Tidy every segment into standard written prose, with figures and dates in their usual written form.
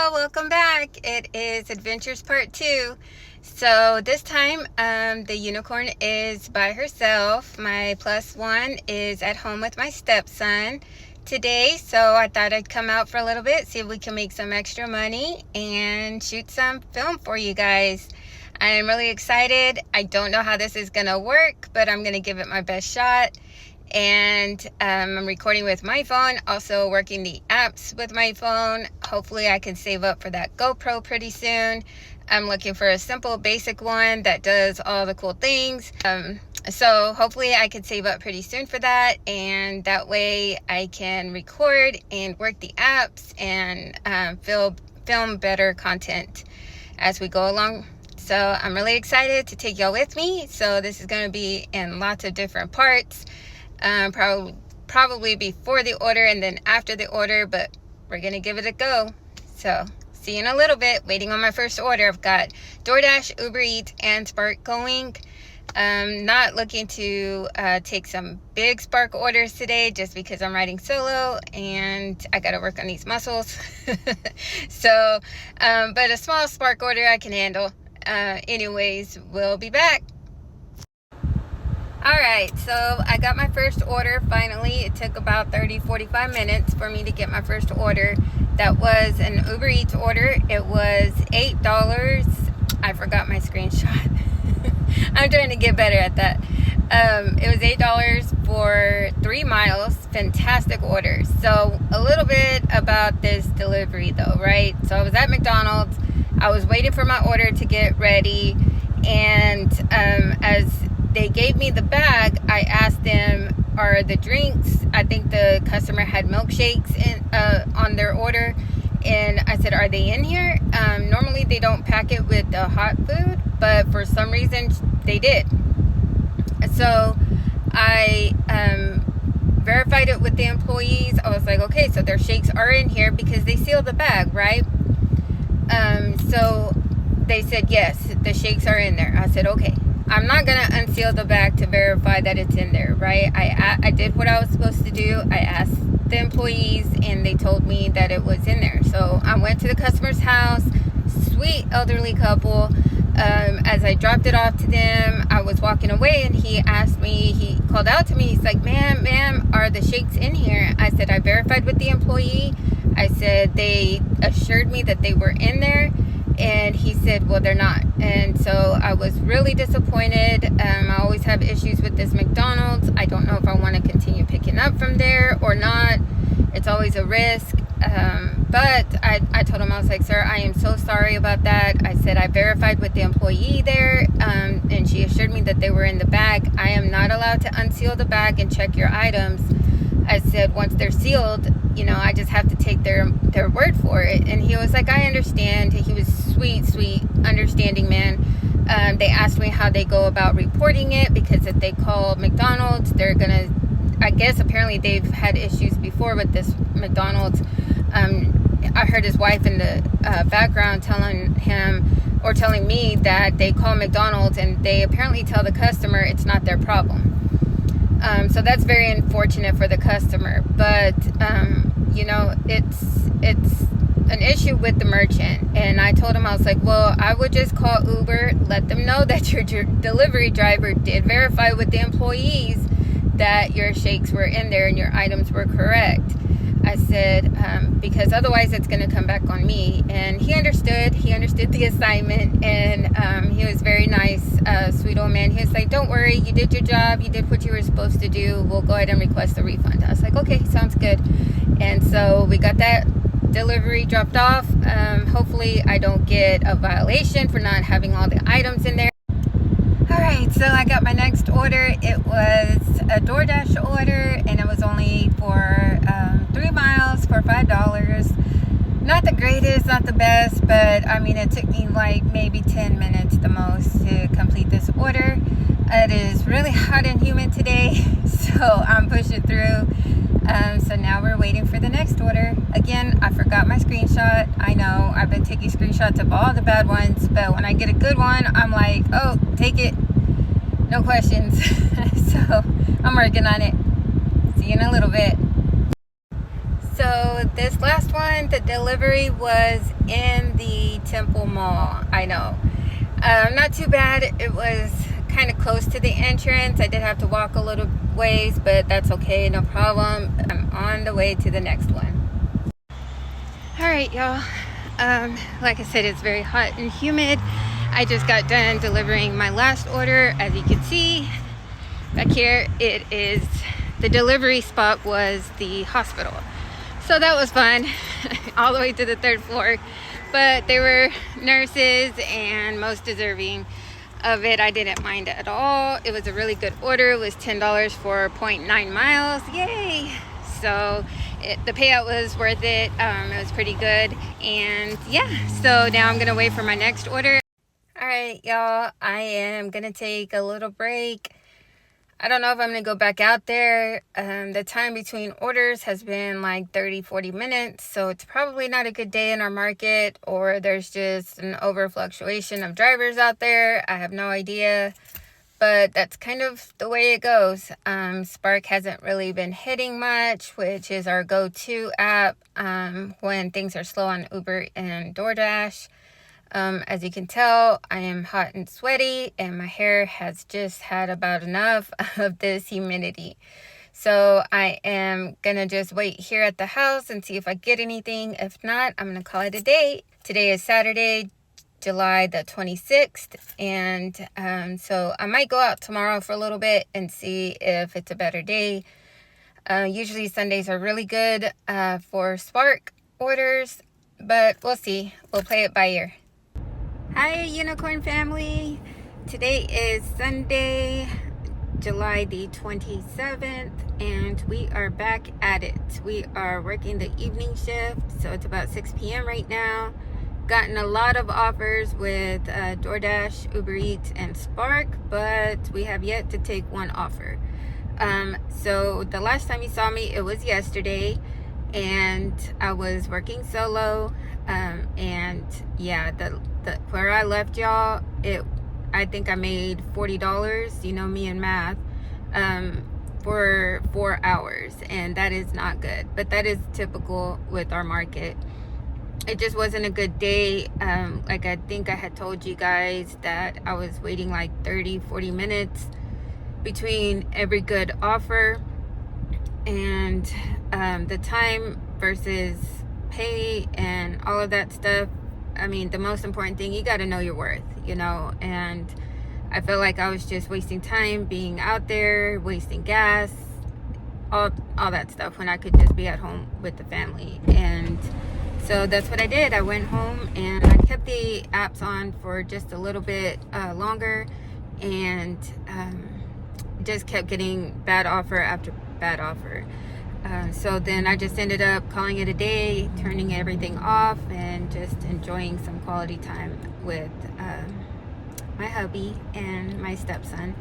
y'all, welcome back. It is Adventures Part 2. So this time the unicorn is by herself. My plus one is at home with my stepson today, so I thought I'd come out for a little bit, see if we can make some extra money and shoot some film for you guys. I am really excited. I don't know how this is gonna work, but I'm gonna give it my best shot. And I'm recording with my phone, also working the apps with my phone. Hopefully I can save up for that GoPro pretty soon. I'm looking for a simple basic one that does all the cool things. So hopefully I can save up pretty soon for that, and that way I can record and work the apps and film better content as we go along. So I'm really excited to take y'all with me. So this is going to be in lots of different parts. Probably before the order and then after the order, but we're gonna give it a go. So see you in a little bit. Waiting on my first order. I've got DoorDash, Uber Eats, and Spark going. Not looking to take some big Spark orders today, just because I'm riding solo and I gotta work on these muscles. So but a small Spark order I can handle. Anyways, we'll be back. Alright, so I got my first order finally. It took about 30-45 minutes for me to get my first order. That was an Uber Eats order. It was $8. I forgot my screenshot. I'm trying to get better at that. It was $8 for 3 miles. Fantastic order. So a little bit about this delivery though, right? So I was at McDonald's. I was waiting for my order to get ready, and as they gave me the bag, I asked them, are the drinks, I think the customer had milkshakes on their order, and I said, are they in here? Normally they don't pack it with the hot food, but for some reason they did. So I verified it with the employees. I was like, okay, so their shakes are in here because they sealed the bag, right? So they said, yes, the shakes are in there. I said, okay. I'm not going to unseal the bag to verify that it's in there, right? I did what I was supposed to do. I asked the employees, and they told me that it was in there. So I went to the customer's house, sweet elderly couple. As I dropped it off to them, I was walking away, and he called out to me. He's like, ma'am, are the shakes in here? I said, I verified with the employee. I said, they assured me that they were in there. And he said, well, they're not. And so I was really disappointed. I always have issues with this McDonald's. I don't know if I want to continue picking up from there or not. It's always a risk. But I told him, I was like, sir, I am so sorry about that. I said, I verified with the employee there, and she assured me that they were in the bag. I am not allowed to unseal the bag and check your items. I said, once they're sealed, I just have to take their word for it. And he was like, I understand. He was sweet, understanding man. They asked me how they go about reporting it, because if they call McDonald's, they're gonna, I guess apparently they've had issues before with this McDonald's. I heard his wife in the background telling me that they call McDonald's and they apparently tell the customer it's not their problem. So that's very unfortunate for the customer, but it's an issue with the merchant. And I told him, I was like, well, I would just call Uber, let them know that your delivery driver did verify with the employees that your shakes were in there and your items were correct. I said, because otherwise it's going to come back on me. And he understood the assignment, and he was very nice, sweet old man. He was like, don't worry, you did your job, you did what you were supposed to do, we'll go ahead and request a refund. I was like, okay, sounds good. And so we got that delivery dropped off. Hopefully I don't get a violation for not having all the items in there. Alright, so I got my next order. It was a DoorDash order, and it was only for 3 miles for $5. Not the greatest, not the best, but I mean, it took me like maybe 10 minutes the most to complete this order. It is really hot and humid today, so I'm pushing through. So now we're waiting for the next order. Again, I forgot my screenshot. I know I've been taking screenshots of all the bad ones, but when I get a good one, I'm like, oh, take it, no questions. So I'm working on it. See you in a little bit. So So this last one, the delivery was in the Temple Mall. I know. Not too bad. It was kind of close to the entrance. I did have to walk a little ways, but that's okay, no problem. I'm on the way to the next one. All right, y'all. Like I said, it's very hot and humid. I just got done delivering my last order. As you can see back here, it is the delivery spot was the hospital. So that was fun, all the way to the 3rd floor. But they were nurses and most deserving of it. I didn't mind it at all. It was a really good order. It was $10 for 0.9 miles. Yay! So the payout was worth it. It was pretty good. And yeah, so now I'm gonna wait for my next order. All right, y'all, I am gonna take a little break. I don't know if I'm going to go back out there. The time between orders has been like 30-40 minutes, so it's probably not a good day in our market, or there's just an over-fluctuation of drivers out there. I have no idea, but that's kind of the way it goes. Spark hasn't really been hitting much, which is our go-to app when things are slow on Uber and DoorDash. As you can tell, I am hot and sweaty, and my hair has just had about enough of this humidity. So I am gonna just wait here at the house and see if I get anything. If not, I'm gonna call it a day. Today is Saturday, July the 26th, and so I might go out tomorrow for a little bit and see if it's a better day. Usually Sundays are really good for Spark orders, but we'll see. We'll play it by ear. Hi, Unicorn family. Today is Sunday, July the 27th, and we are back at it. We are working the evening shift, so it's about 6 p.m. right now. Gotten a lot of offers with DoorDash, Uber Eats, and Spark, but we have yet to take one offer. So the last time you saw me, it was yesterday, and I was working solo. And yeah, the where I left y'all, I think I made $40, you know me and math, for 4 hours, and that is not good, but that is typical with our market. It just wasn't a good day. Like I think I had told you guys that I was waiting like 30-40 minutes between every good offer, and the time versus pay and all of that stuff. I mean, the most important thing, you got to know your worth, you know, and I felt like I was just wasting time being out there, wasting gas, all that stuff, when I could just be at home with the family. And so that's what I did. I went home and I kept the apps on for just a little bit longer, and just kept getting bad offer after bad offer. So then I just ended up calling it a day, turning everything off, and just enjoying some quality time with my hubby and my stepson.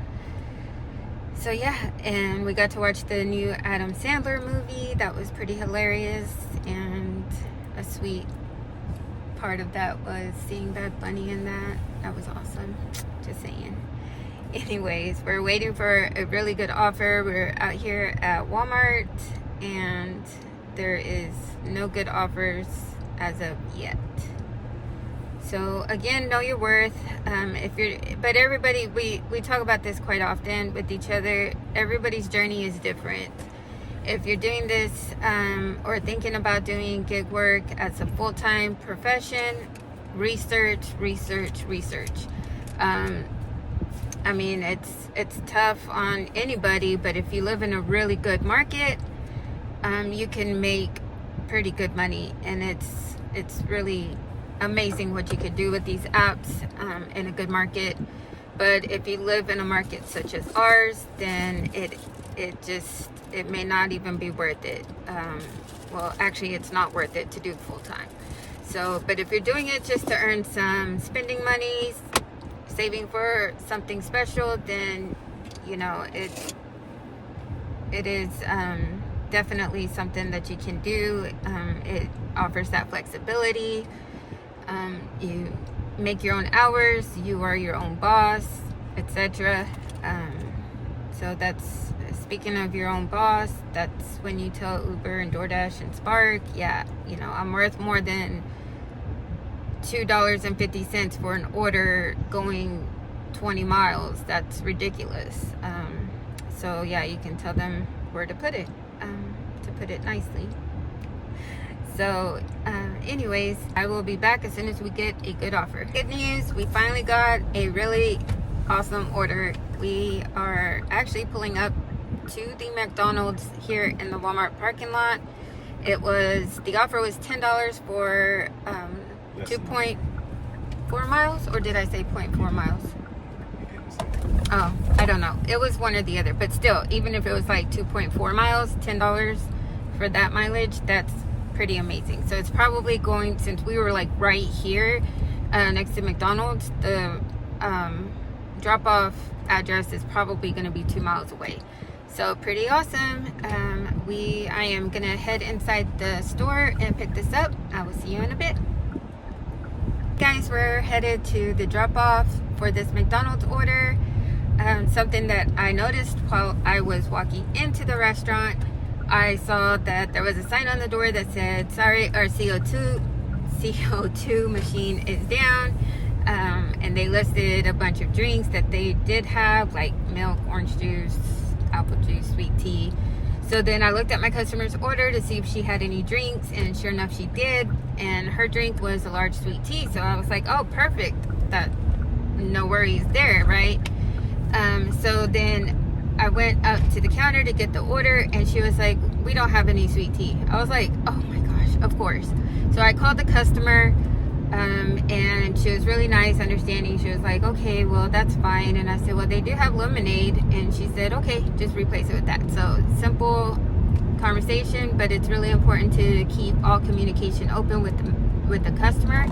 So yeah, and we got to watch the new Adam Sandler movie. That was pretty hilarious, and a sweet part of that was seeing Bad Bunny in that. That was awesome, just saying. Anyways, we're waiting for a really good offer. We're out here at Walmart, and there is no good offers as of yet. So again, know your worth. But everybody, we talk about this quite often with each other. Everybody's journey is different. If you're doing this or thinking about doing gig work as a full-time profession, research. I mean, it's tough on anybody, but if you live in a really good market, you can make pretty good money, and it's really amazing what you could do with these apps in a good market. But if you live in a market such as ours, then it may not even be worth it. Well, actually, it's not worth it to do full time. So, but if you're doing it just to earn some spending money, saving for something special, then you know it is definitely something that you can do. It offers that flexibility. You make your own hours, you are your own boss, etc. So that's speaking of your own boss, that's when you tell Uber and DoorDash and Spark, yeah, you know, I'm worth more than $2.50 for an order going 20 miles. That's ridiculous. So yeah, you can tell them where to put it, to put it nicely. So anyways, I will be back as soon as we get a good offer. Good news, we finally got a really awesome order. We are actually pulling up to the McDonald's here in the Walmart parking lot. The offer was $10 for 2.4 miles, or did I say 0.4 miles? Oh, I don't know. It was one or the other, but still, even if it was like 2.4 miles, $10 for that mileage, that's pretty amazing. So it's probably going, since we were like right here next to McDonald's, the drop-off address is probably going to be 2 miles away. So pretty awesome. I am gonna head inside the store and pick this up. I will see you in a bit. Guys, we're headed to the drop-off for this McDonald's order. Something that I noticed while I was walking into the restaurant, I saw that there was a sign on the door that said, sorry, our CO2 machine is down. And they listed a bunch of drinks that they did have, like milk, orange juice, apple juice, sweet tea. So then I looked at my customer's order to see if she had any drinks, and sure enough she did, and her drink was a large sweet tea. So I was like, oh, perfect, that no worries there, right? So then I went up to the counter to get the order, and she was like, we don't have any sweet tea. I was like, oh my gosh, of course. So I called the customer, and she was really nice, understanding. She was like, okay, well, that's fine. And I said, well, they do have lemonade. And she said, okay, just replace it with that. So simple conversation, but it's really important to keep all communication open with the customer.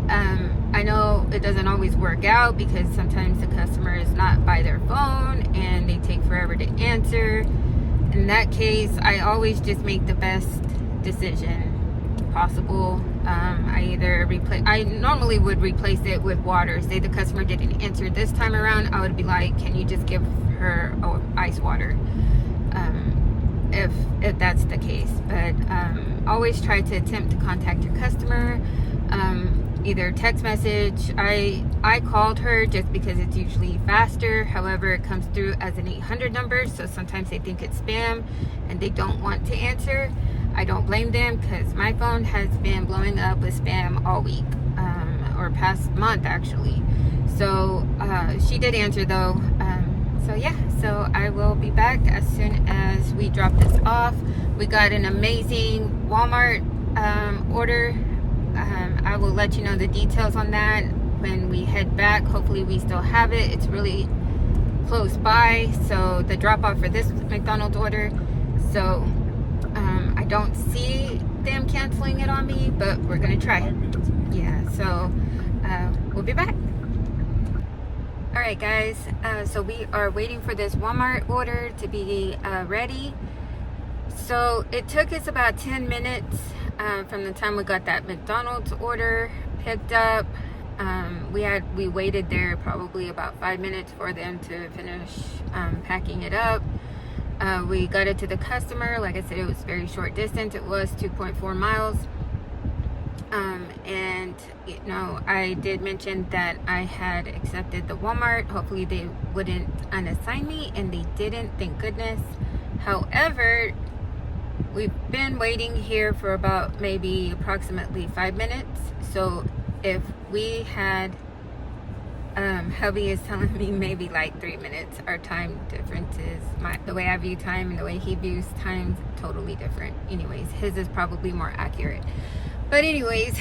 I know it doesn't always work out because sometimes the customer is not by their phone and they take forever to answer. In that case, I always just make the best decision possible. I normally would replace it with water. Say the customer didn't answer this time around, I would be like, can you just give her ice water, if that's the case. But always try to attempt to contact your customer, either text message. I called her just because it's usually faster. However, it comes through as an 800 number, so sometimes they think it's spam and they don't want to answer. I don't blame them, because my phone has been blowing up with spam all week, or past month actually. So she did answer though. So yeah, so I will be back as soon as we drop this off. We got an amazing Walmart order. I will let you know the details on that when we head back. Hopefully we still have it. It's really close by. So the drop off for this McDonald's order. So I don't see them canceling it on me, but we're gonna try. Yeah, so we'll be back. All right, guys, so we are waiting for this Walmart order to be ready. So it took us about 10 minutes from the time we got that McDonald's order picked up. We waited there probably about 5 minutes for them to finish packing it up. We got it to the customer. Like I said, it was very short distance. It was 2.4 miles. And you know, I did mention that I had accepted the Walmart. Hopefully they wouldn't unassign me, and they didn't, thank goodness. However, we've been waiting here for about maybe approximately 5 minutes. So if we had, hubby is telling me maybe like 3 minutes. Our time differences, the way I view time and the way he views time, totally different. Anyways, his is probably more accurate. But anyways,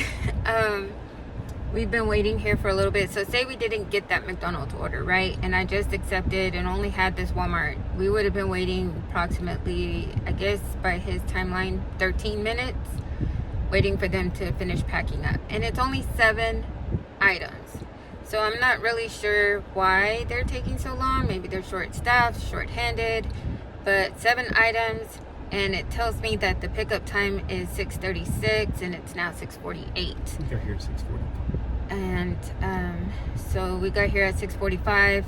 we've been waiting here for a little bit. So say we didn't get that McDonald's order, right? And I just accepted and only had this Walmart. We would have been waiting approximately, I guess by his timeline, 13 minutes, waiting for them to finish packing up. And it's only 7 items. So I'm not really sure why they're taking so long. Maybe they're short-staffed, short-handed, but 7 items. And it tells me that the pickup time is 6:36 and it's now 6:48. We got here at 6:40. And so we got here at 6:45,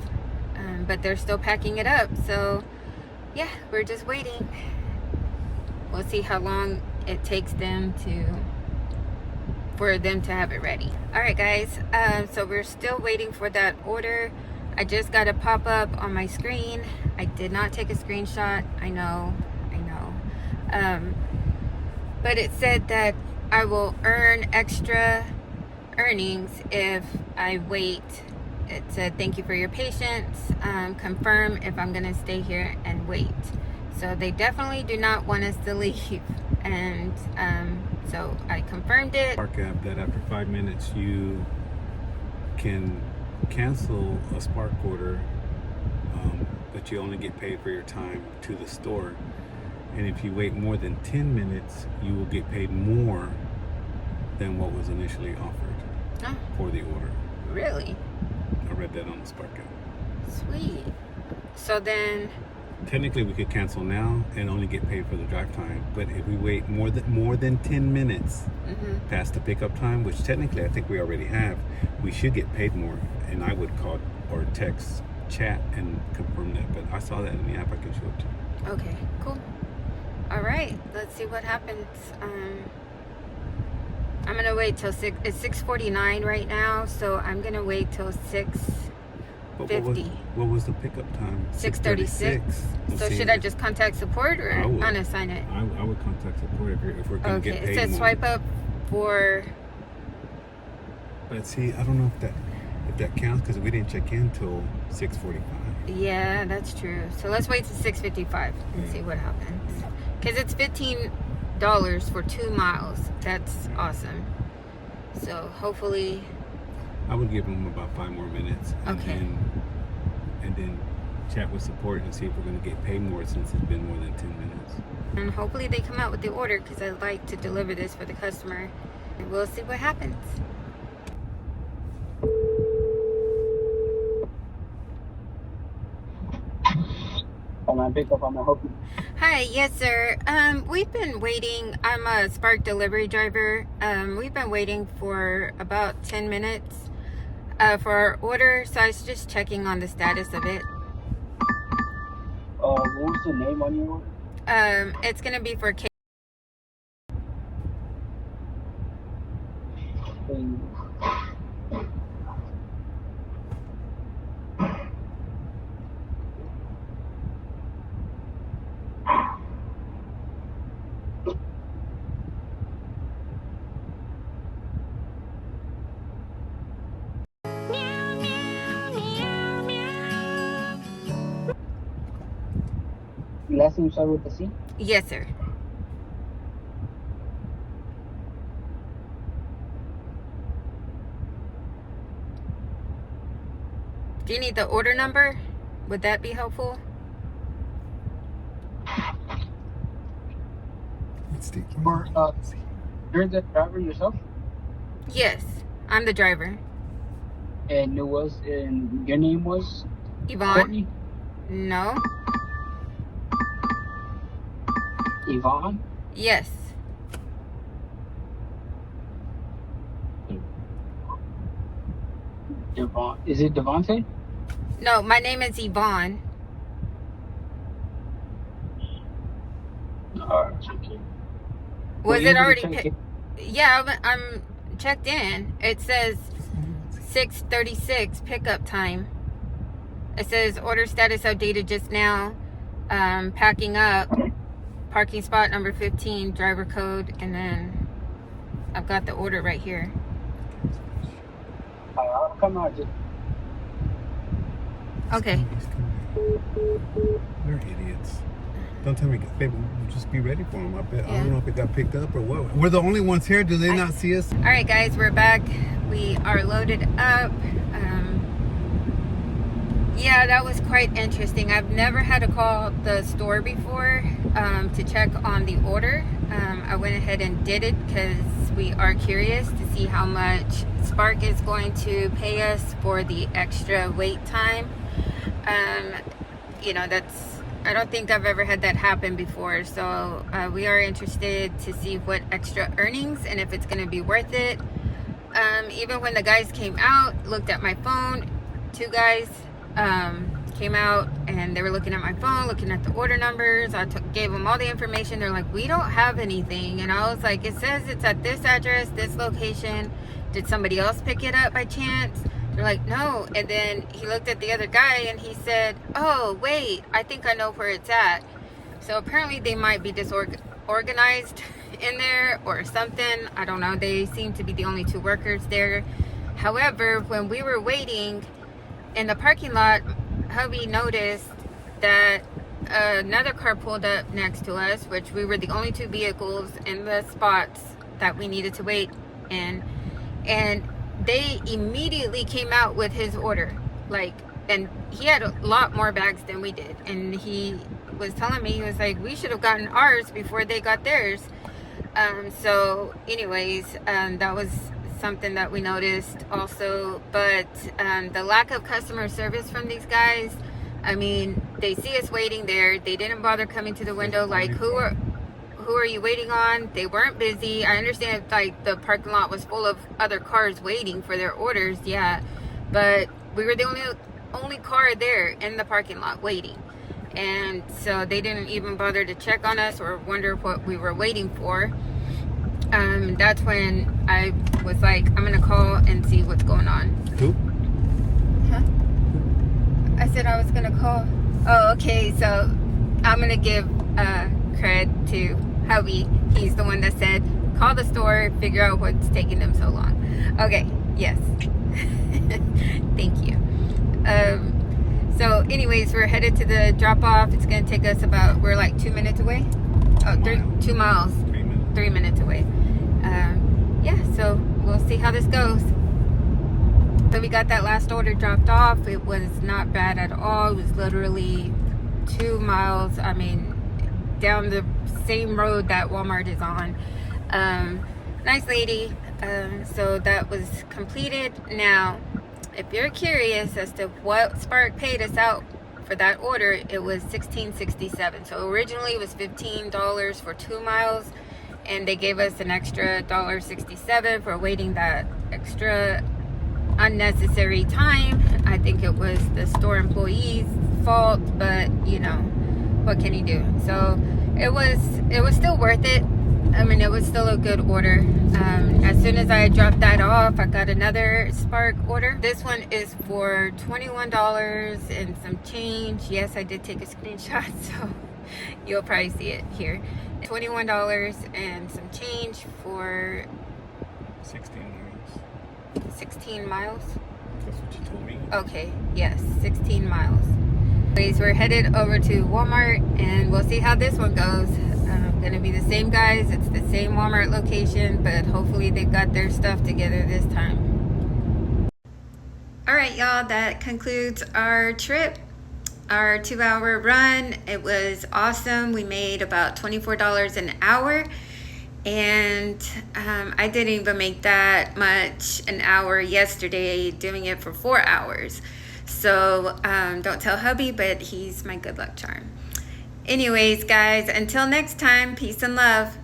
but they're still packing it up. So yeah, we're just waiting. We'll see how long it takes them for them to have it ready. All right, guys. So we're still waiting for that order. I just got a pop-up on my screen. I did not take a screenshot. I know. But it said that I will earn extra earnings if I wait. It said, thank you for your patience. Confirm if I'm gonna stay here and wait. So they definitely do not want us to leave. And so I confirmed it. Spark app that after 5 minutes you can cancel a Spark order, but you only get paid for your time to the store. And if you wait more than 10 minutes, you will get paid more than what was initially offered for the order. Really? I read that on the Spark app. Sweet. So then, technically we could cancel now and only get paid for the drive time, but if we wait more than 10 minutes past the pickup time, which technically I think we already have, we should get paid more. And I would call or text chat and confirm that, but I saw that in the app. I can show it to you. okay, cool. All right, let's see what happens. I'm gonna wait till it's 6:49 right now, so I'm gonna wait till 6:50. What was the pickup time? 6:36. So should I just contact support or unassign it? I would contact support if we're going to get paid. It says more. swipe up for. But see, I don't know if that counts because we didn't check in till 6:45. Yeah, that's true. So let's wait till 6:55 and see what happens. Because it's $15 for 2 miles. That's awesome. So hopefully. I would give them about 5 more minutes. And then chat with support and see if we're going to get paid more since it's been more than 10 minutes. And hopefully they come out with the order because I'd like to deliver this for the customer. And we'll see what happens. Can I pick up on my help you? Hi, yes sir. We've been waiting. I'm a Spark delivery driver. We've been waiting for about 10 minutes for our order, so I was just checking on the status of it. What was the name on your order? It's gonna be for K. Last name started with the C? Yes, sir. Do you need the order number? Would that be helpful? You're the driver yourself? Yes, I'm the driver. And your name was? Yvonne? Courtney? No. Yvonne? Yes. Devon. Is it Devontae? No, my name is Yvonne. Okay. Was it already? Yeah, I'm checked in. It says 6:36 pickup time. It says order status updated just now. Packing up. Parking spot number 15, driver code, and then I've got the order right here. I'll come out. Okay. They're idiots. Don't tell me, baby, just be ready for them. I don't know if it got picked up or what. We're the only ones here. Do they not see us? All right, guys, we're back. We are loaded up. Yeah, that was quite interesting. I've never had to call the store before to check on the order. I went ahead and did it because we are curious to see how much Spark is going to pay us for the extra wait time. You know, I don't think I've ever had that happen before. So we are interested to see what extra earnings and if it's going to be worth it. Even when the guys came out, looked at my phone, 2 guys came out and they were looking at my phone, looking at the order numbers. I gave them all the information. They're like, we don't have anything. And I was like, it says it's at this address, this location. Did somebody else pick it up by chance? They're like, no. And then he looked at the other guy and he said, oh, wait, I think I know where it's at. So apparently they might be disorganized in there or something. I don't know. They seem to be the only two workers there. However, when we were waiting in the parking lot, hubby noticed that another car pulled up next to us, which we were the only two vehicles in the spots that we needed to wait in. And they immediately came out with his order. And he had a lot more bags than we did. And he was telling me, he was like, we should have gotten ours before they got theirs. So anyways, that was something that we noticed also. But the lack of customer service from these guys, I mean, they see us waiting there. They didn't bother coming to the window like, who are you waiting on? They weren't busy. I understand like the parking lot was full of other cars waiting for their orders, yeah, but we were the only car there in the parking lot waiting. And so they didn't even bother to check on us or wonder what we were waiting for. That's when I was like, I'm gonna call and see what's going on. Who? Huh? I said I was gonna call. Oh, okay, so I'm gonna give cred to hubby. He's the one that said, call the store, figure out what's taking them so long. Okay, yes. Thank you. So anyways, we're headed to the drop off. It's gonna take us about, we're like 2 minutes away. Oh, 2 miles. 3 minutes away. Yeah, so we'll see how this goes. So we got that last order dropped off. It was not bad at all. It was literally 2 miles. I mean, down the same road that Walmart is on. Nice lady. So that was completed. Now, if you're curious as to what Spark paid us out for that order, it was $16.67. So originally it was $15 for 2 miles, and they gave us an extra $1.67 for waiting that extra unnecessary time. I think it was the store employee's fault, but you know, what can you do? So it was still worth it. I mean, it was still a good order. As soon as I dropped that off, I got another Spark order. This one is for $21 and some change. Yes, I did take a screenshot, so you'll probably see it here. $21 and some change for 16 miles. 16 miles? That's what you told me. Okay, yes, 16 miles. Anyways, we're headed over to Walmart and we'll see how this one goes. Gonna be the same guys, it's the same Walmart location, but hopefully they got their stuff together this time. All right, y'all, that concludes our trip, our 2-hour run. It was awesome. We made about $24 an hour, and I didn't even make that much an hour yesterday doing it for 4 hours. So don't tell hubby, but he's my good luck charm. Anyways, guys, until next time, peace and love.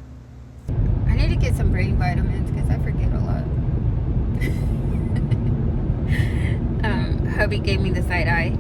I need to get some brain vitamins because I forget a lot. Hubby gave me the side eye.